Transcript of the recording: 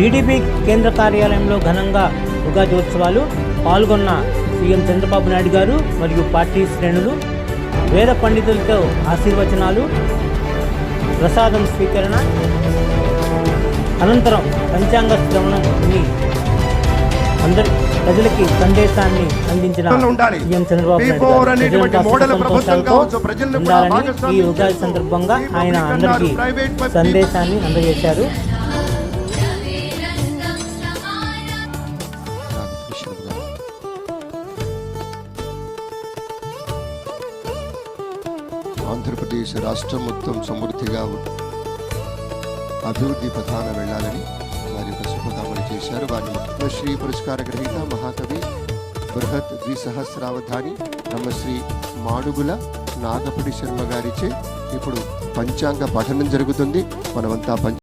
TDP కేంద్ర కార్యాలయంలో ఘనంగా ఉగాది ఉత్సవాలు పాల్గొన్న సీఎం చంద్రబాబు నాయుడు గారు మరియు పార్టీ శ్రేణులు వేద పండితులతో ఆశీర్వచనాలు, ప్రసాదం స్వీకరణ అనంతరం పంచాంగ శ్రవణం అందరి ప్రజలకి సందేశాన్ని అందించిన సీఎం చంద్రబాబు నాయుడు ఈ ఉగాది సందర్భంగా ఆయన అందరికీ సందేశాన్ని అందజేశారు. ఆంధ్రప్రదేశ్ రాష్ట్రం మొత్తం సమృద్ధిగా అభివృద్ధి ప్రధాన వెళ్ళాలని వారి యొక్క శుభకామన చేశారు. వారిని పద్మశ్రీ పురస్కార గ్రహీత మహాకవి బృహత్ ద్విసహస్రావధాని బ్రహ్మశ్రీ మాడుగుల నాగపడి శర్మ గారిచే ఇప్పుడు పంచాంగ పఠనం జరుగుతుంది. మనమంతా